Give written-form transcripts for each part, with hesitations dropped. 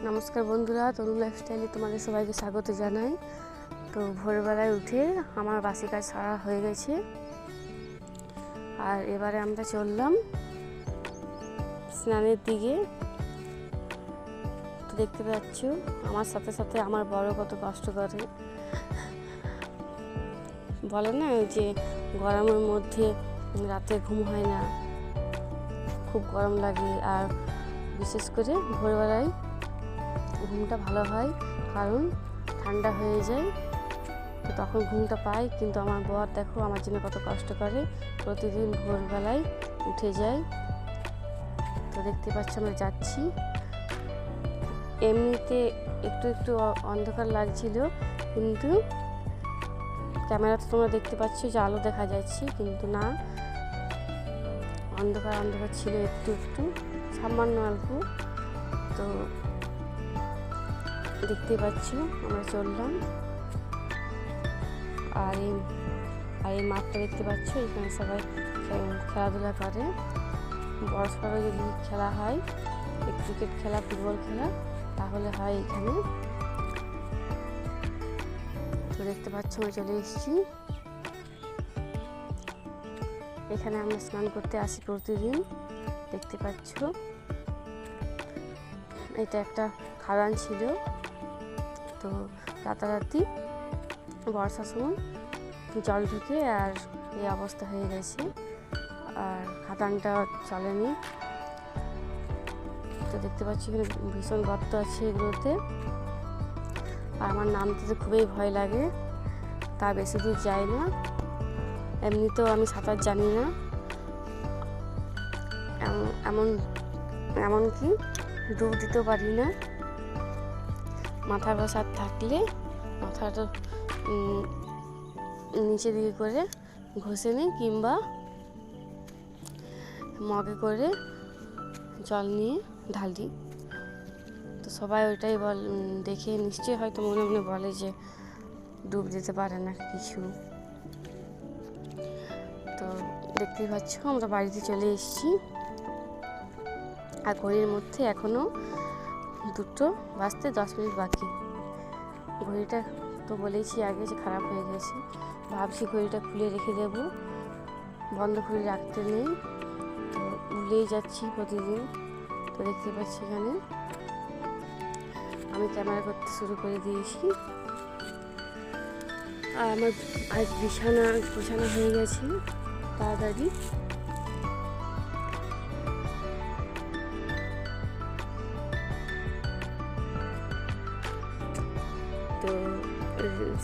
নমস্কার বন্ধুরা, তরুণ লাইফস্টাইলে তোমাদের সবাইকে স্বাগত জানাই। তো ভোরবেলায় উঠে আমার বাসি কাজ সারা হয়ে গেছে, আর এবারে আমরা চললাম স্নানের দিকে। তো দেখতে পাচ্ছ আমার সাথে সাথে আমার বড় কত কষ্ট করে। বলে না যে গরমের মধ্যে রাতে ঘুম হয় না, খুব গরম লাগে, আর বিশেষ করে ভোরবেলায় ঘুমটা ভালো হয় কারণ ঠান্ডা হয়ে যায়, তো তখন ঘুমটা পাই। কিন্তু আমার বর দেখো আমার জন্য কত কষ্ট করে, প্রতিদিন ভোরবেলায় উঠে যায়। তো দেখতে পাচ্ছ আমরা যাচ্ছি। এমনিতে একটু একটু অন্ধকার লাগছিল, কিন্তু ক্যামেরাতে তোমরা দেখতে পাচ্ছ যে আলো দেখা যাচ্ছে, কিন্তু না, অন্ধকার অন্ধকার ছিল একটু একটু, সামান্য অল্প। তো দেখতে পাচ্ছ আমরা চললাম, আর এই মাঠটা দেখতে পাচ্ছ, এখানে সবাই খেলাধুলা করে। বড়সড় যদি খেলা হয়, ক্রিকেট খেলা, ফুটবল খেলা, তাহলে হয় এখানে। তো দেখতে পাচ্ছ আমরা চলে এসেছি। এখানে আমরা স্নান করতে আসি প্রতিদিন। দেখতে পাচ্ছ এটা একটা খাদান ছিল, তো রাতারাতি বর্ষার সময় জল ঢুকে আর এই অবস্থা হয়ে গেছে, আর খাদানটা চলেনি। তো দেখতে পাচ্ছি এখানে ভীষণ গর্ত আছে এগুলোতে, আর আমার নামতে তো খুবই ভয় লাগে, তা বেশি দূর যাই না। এমনিতেও আমি সাঁতার জানি না, এমনকি ডুব দিতেও পারি না। মাথার বসার থাকলে মাথাটা নিচে দিকে করে ঘষে নিই, কিংবা মগে করে জল নিয়ে ঢালি। তো সবাই ওইটাই দেখে নিশ্চয়ই হয়তো মনে মনে বলে যে ডুব দিতে পারে না কিছু। তো দেখতেই পাচ্ছ আমরা বাড়িতে চলে এসেছি, আর ঘড়ির মধ্যে এখনও 2টো বাজতে 10 মিনিট বাকি। ঘড়িটা তো বলেইছি আগে যে খারাপ হয়ে গেছে, ভাবছি ঘড়িটা খুলে রেখে দেব, বন্ধ করে রাখতে নেই, তো ভুলেই যাচ্ছি প্রতিদিন। তো দেখতে পাচ্ছি এখানে আমি ক্যামেরা করতে শুরু করে দিয়েছি, আর আমার আজ বিছানা গোছানো হয়ে গেছে তাড়াতাড়ি। তো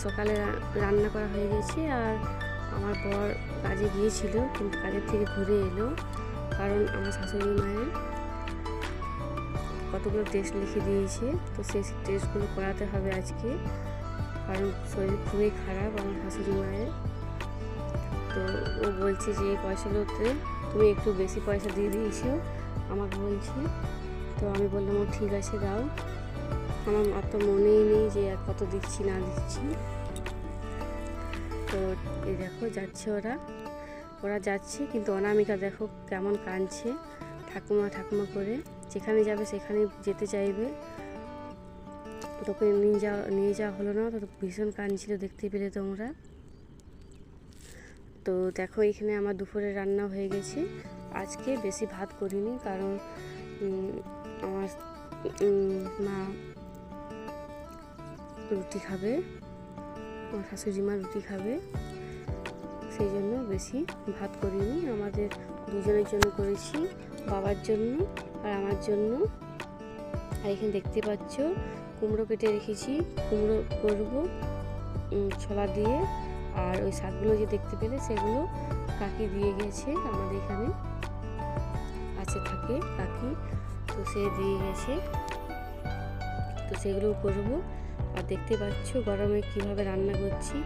সকালে রান্না করা হয়ে গেছে, আর আমার বর কাজে গিয়েছিল, কিন্তু কাজের থেকে ঘুরে এলো, কারণ আমার শাশুড়ি মায়ের কতগুলো টেস্ট লিখে দিয়েছে, তো সেই টেস্টগুলো করাতে হবে আজকে, কারণ শরীর খুবই খারাপ আমার শাশুড়ি মায়ের। তো ও বলছে যে এই পয়সাগুলোতে তুমি একটু বেশি পয়সা দিয়ে দিয়েছো আমাকে বলছে। তো আমি বললাম ও ঠিক আছে দাও, আমার অত মনেই নেই যে কত দিচ্ছি না দিচ্ছি। তো এই দেখো যাচ্ছে ওরা যাচ্ছে, কিন্তু অনামিকা দেখো কেমন কাঁদছে, ঠাকুমা ঠাকুমা করে, যেখানে যাবে সেখানে যেতে চাইবে। তোকে নিয়ে যাওয়া হলো না, তো ভীষণ কাঁদছিল, দেখতে পেলে তোমরা। তো দেখো এখানে আমার দুপুরে রান্না হয়ে গেছে। আজকে বেশি ভাত করিনি, কারণ আমার মা রুটি খাবে, আমার শাশুড়ি মা রুটি খাবে, সেই জন্য বেশি ভাত করিনি। আমাদের দুজনের জন্য করেছি, বাবার জন্য আর আমার জন্য। আর এখানে দেখতে পাচ্ছ কুমড়ো কেটে রেখেছি, কুমড়ো করবো ছোলা দিয়ে। আর ওই শাকগুলো যে দেখতে পেলে সেগুলো কাকি দিয়ে গেছে, আমাদের এখানে আছে থাকে কাকি, তো সে দিয়ে গেছে, তো সেগুলো করবো। আর দেখতে পাচ্ছ গরমে কিভাবে রান্না করছি,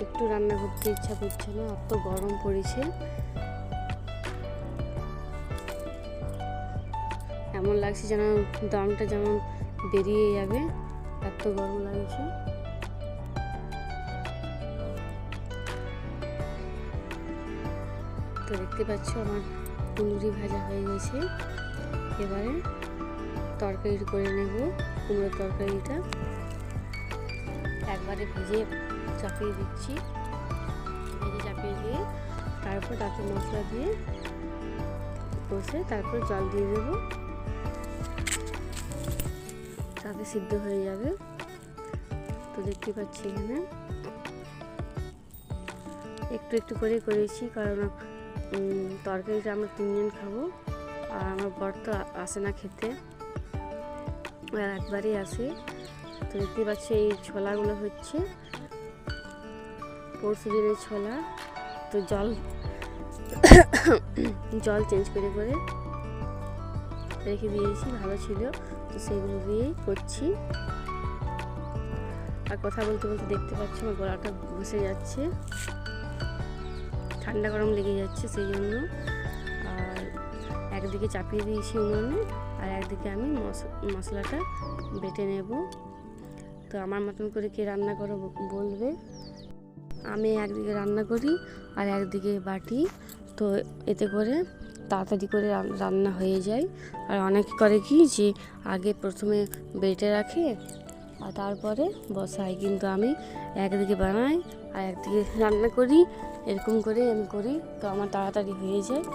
একটু রান্না করতে ইচ্ছা করছে না, এত গরম পড়েছে। এমন লাগছে যেন দমটা যেমন বেরিয়ে যাবে, এত গরম লাগছে। তো দেখতে পাচ্ছ আমার কুঁদরি ভাজা হয়ে গেছে। এবারে তরকারি করে নেব। কুমড়োর তরকারিটা একবারে ভেজে চাপিয়ে দিচ্ছি, ভেজে চাপিয়ে দিয়ে তারপর তাতে মশলা দিয়ে কষে তারপর জল দিয়ে দেবো, তাতে সিদ্ধ হয়ে যাবে। তো দেখতে পাচ্ছি এখানে একটু একটু করে করেছি, কারণ তরকারিটা আমরা 3 জন খাবো, আর আমার বর তো আসে না খেতে, আর একবারই আসে। তো দেখতে পাচ্ছি এই ছোলাগুলো হচ্ছে পরশু দিনের ছোলা। তো জল চেঞ্জ করে করে রেখে দিয়েছি, ভালো ছিল, তো সেইগুলো দিয়েই করছি। আর কথা বলতে বলতে দেখতে পাচ্ছি আমার গলাটা বসে যাচ্ছে, ঠান্ডা গরম লেগে যাচ্ছে, সেই জন্য। আর একদিকে চাপিয়ে দিয়েছি উনুনে, আর একদিকে আমি মশলাটা বেটে নেব। তো আমার মতন করে কে রান্না করো বলবে। আমি একদিকে রান্না করি আর একদিকে বাটি, তো এতে করে তাড়াতাড়ি করে রান্না হয়ে যায়। আর অনেকে করে কি যে আগে প্রথমে বেটে রাখে আর তারপরে বসাই, কিন্তু আমি একদিকে বানাই আর একদিকে রান্না করি, এরকম করে আমি করি। তো আমার তাড়াতাড়ি হয়ে যায়।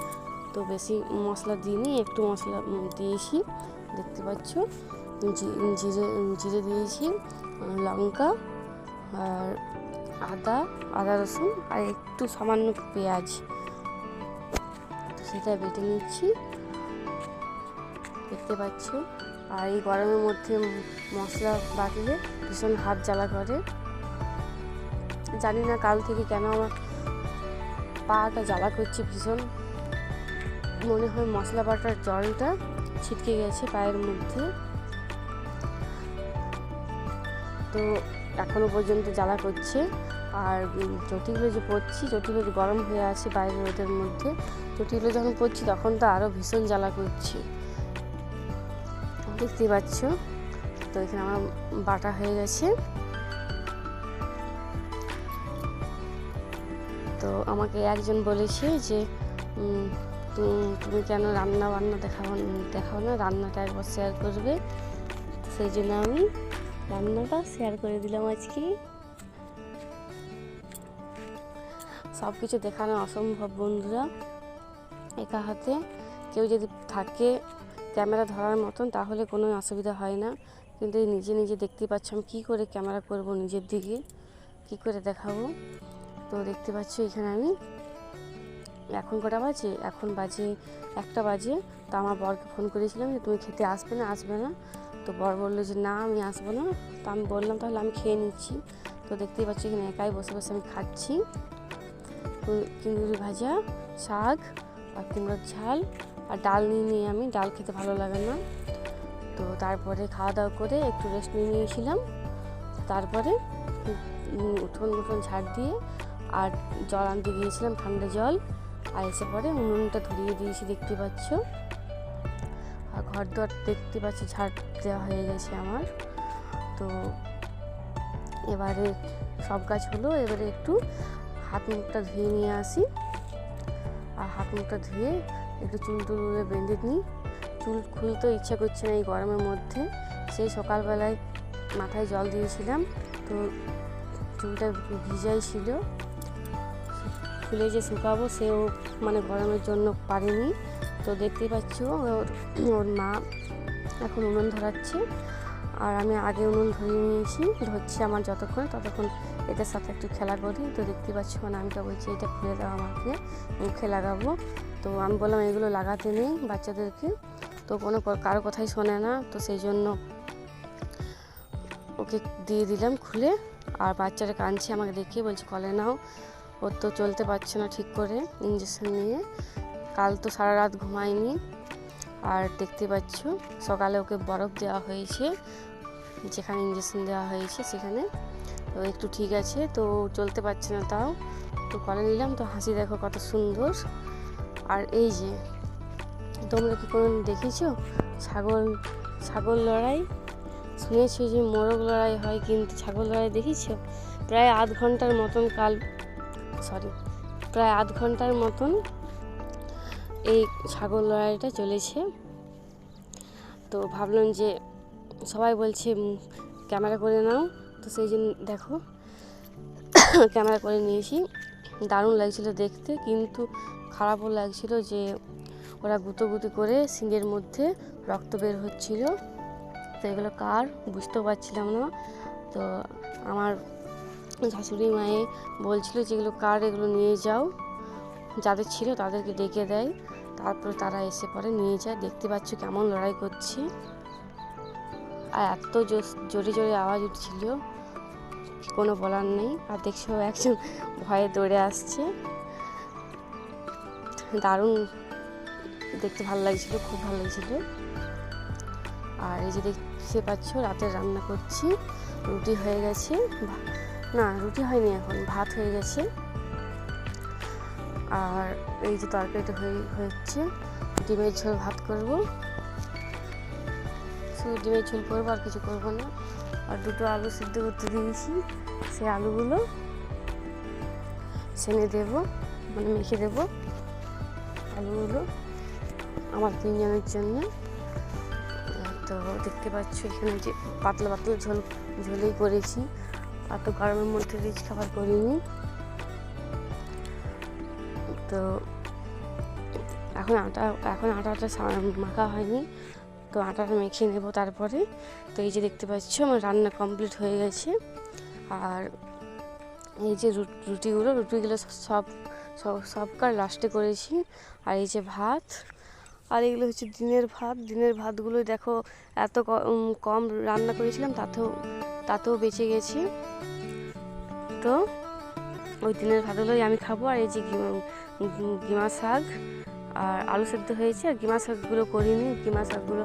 তো বেশি মশলা দিইনি, একটু মশলা দিয়েছি, দেখতে পাচ্ছ। জিরে দিয়েছি, লঙ্কা আর আদা রসুন আর একটু সামান্য পেঁয়াজ, সেটা বেটে নিচ্ছি, দেখতে পাচ্ছ। আর এই গরমের মধ্যে মশলা বাটলে ভীষণ হাত জ্বালা করে। জানি না কাল থেকে কেন আমার পাটা জ্বালা করছে ভীষণ, মনে হয় মশলা বাটার জলটা ছিটকে গেছে পায়ের মধ্যে। তো এখনো পর্যন্ত জ্বালা করছে। আর চটিগুলো যে পড়ছি, চটিগুলো গরম হয়ে আছে বাইরের রোদের মধ্যে, চটিগুলো যখন পড়ছি তখন তো আরও ভীষণ জ্বালা করছে, দেখতে পাচ্ছ। তো এখানে আমার বাটা হয়ে গেছে। তো আমাকে একজন বলেছে যে তুমি কেন রান্না বান্না দেখাও না, রান্নাটা একবার শেয়ার করবে। সেই জন্য আমি রান্নাটা শেয়ার করে দিলাম আজকে। সব কিছু দেখানো অসম্ভব বন্ধুরা, একা হাতে কেউ যদি থাকে ক্যামেরা ধরার মতন তাহলে কোনো অসুবিধা হয় না, কিন্তু এই নিজে নিজে দেখতে পাচ্ছ আমি কী করে ক্যামেরা করব, নিজের দিকে কী করে দেখাবো। তো দেখতে পাচ্ছ এখানে আমি এখন কটা বাজে, এখন বাজে 1টা বাজে। তো আমার বরকে ফোন করেছিলাম যে তুমি খেতে আসবে না। তো বর বললো যে না আমি আসবো না। তো আমি বললাম তাহলে আমি খেয়ে নিচ্ছি। তো দেখতেই পাচ্ছি এখানে একাই বসে বসে আমি খাচ্ছি চিংড়ি ভাজা, শাক আর কুমড়োর ঝাল আর ডাল নিয়ে আমি ডাল খেতে ভালো লাগে না। তো তারপরে খাওয়া দাওয়া করে একটু রেস্ট নিয়েছিলাম, তারপরে উঠোন ঝাড় দিয়ে আর জল আনতে গিয়েছিলাম, ঠান্ডা জল। আর এসে পরে উনুনটা ধরিয়ে দিয়েছি, দেখতে পাচ্ছ। আর ঘর দর দেখতে পাচ্ছ ঝাড় দেওয়া হয়ে গেছে আমার। তো এবারে সব কাজ হলো, এবারে একটু হাত মুখটা ধুয়ে নিয়ে আসি। আর হাত মুখটা ধুয়ে একটু চুল বেঁধে নিই। চুল খুলতেও ইচ্ছা করছে না এই গরমের মধ্যে। সেই সকালবেলায় মাথায় জল দিয়েছিলাম, তো চুলটা ভিজাই ছিল, খুলে যে শুকাবো সেও মানে গরমের জন্য পারেনি। তো দেখতেই পাচ্ছ ওর মা এখন উনুন ধরাচ্ছে, আর আমি আগে উনুন ধরিয়ে নিয়েছি, ধরছি আমার যতক্ষণ ততক্ষণ এটার সাথে একটু খেলা করি। তো দেখতে পাচ্ছ মানে আমি বলছি এটা খুলে দাও আমাকে, মুখে লাগাবো। তো আমি বললাম এগুলো লাগাতে নেই বাচ্চাদেরকে, তো কারো কথাই শোনে না। তো সেই জন্য ওকে দিয়ে দিলাম খুলে। আর বাচ্চারা কাঁদছে আমাকে দেখে, বলছে কলে নাও, ওর তো চলতে পারছে না ঠিক করে ইঞ্জেকশন নিয়ে। কাল তো সারা রাত ঘুমায়নি। আর দেখতে পাচ্ছ সকালে ওকে বরফ দেওয়া হয়েছে, যেখানে ইঞ্জেকশন দেওয়া হয়েছে সেখানে। তো একটু ঠিক আছে, তো চলতে পারছে না তাও। তো কলে নিলাম, তো হাসি দেখো কত সুন্দর। আর এই যে তোমরা কি কোনো দেখেছো ছাগল লড়াই? শুনেছো যে মোরগ লড়াই হয়, কিন্তু ছাগল লড়াই দেখেছো? প্রায় আধ ঘন্টার মতন এই ছাগল লড়াইটা চলেছে। তো তো ভাবলাম যে সবাই বলছে ক্যামেরা করে নাও, তো সেই জন্য দেখো ক্যামেরা করে নিয়েছি। দারুণ লাগছিল দেখতে, কিন্তু খারাপও লাগছিল যে ওরা গুঁতোগুতি করে সিংহের মধ্যে রক্ত বের হচ্ছিল। তো এগুলো কার বুঝতেও পারছিলাম না। তো আমার শাশুড়ি মায়ে বলছিল যে এগুলো কার, এগুলো নিয়ে যাও, যাদের ছিল তাদেরকে ডেকে দেয়, তারপরে তারা এসে পরে নিয়ে যায়। দেখতে পাচ্ছ কেমন লড়াই করছে, আর এত জোরে জোরে আওয়াজ উঠছিল কোনো বলার নেই। আর দেখছো একজন ভয়ে দৌড়ে আসছে, দারুণ দেখতে ভালো লাগছিল, খুব ভালো লাগছিল। আর এই যে দেখতে পাচ্ছ রাতের রান্না করছি, রুটি হয়ে গেছে, না রুটি হয়নি, এখন ভাত হয়ে গেছে। আর এই যে তরকারিটা হচ্ছে, ডিমের ঝোল ভাত করব, শুধু ডিমের ঝোল করবো, আর কিছু করবো না। আর দুটো আলু সিদ্ধ করতে দিয়েছি, সেই আলুগুলো সেনে দেবো, মানে মেখে দেবো আলুগুলো আমার 3 জনের জন্য। তো দেখতে পাচ্ছ এখানে যে পাতলা পাতলা ঝোলেই করেছি, এত গরমের মধ্যে রিচ খাবার করিনি। তো এখন আটাটা মাখা হয়নি, তো আটাটা মেখে নেব তারপরে। তো এই যে দেখতে পাচ্ছ আমার রান্না কমপ্লিট হয়ে গেছে। আর এই যে রুটিগুলো সবকার লাস্টে করেছি। আর এই যে ভাত, আর এগুলো হচ্ছে দিনের ভাতগুলো দেখো এত কম রান্না করেছিলাম, তাতেও বেঁচে গেছি। তো ওই দিনের ভাতগুলোই আমি খাবো। আর এই যে গিমা শাক আর আলু সেদ্ধ হয়েছে, আর গিমা শাকগুলো করিনি, গিমা শাকগুলো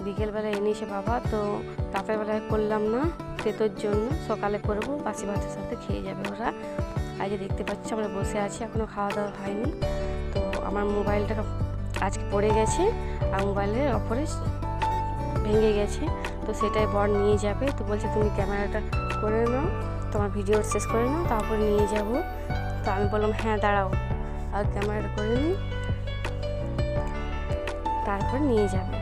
বিকেলবেলা এনেছে বাবা, তো রাতের বেলায় করলাম না তেতোর জন্য, সকালে করবো, বাসি ভাতের সাথে খেয়ে যাবে ওরা। আর যে দেখতে পাচ্ছি আমরা বসে আছি, এখনও খাওয়া দাওয়া হয়নি। তো আমার মোবাইলটা আজকে পড়ে গেছে, আর মোবাইলের ওপরে ভেঙে গেছে, তো সেটাই বর নিয়ে যাবে। তো বলছে তুমি ক্যামেরাটা করে নাও, তোমার ভিডিও শেষ করে নাও, তারপর নিয়ে যাব। তো আমি বললাম হ্যাঁ দাঁড়াও, আর ক্যামেরাটা করে নিই, তারপর নিয়ে যাবে।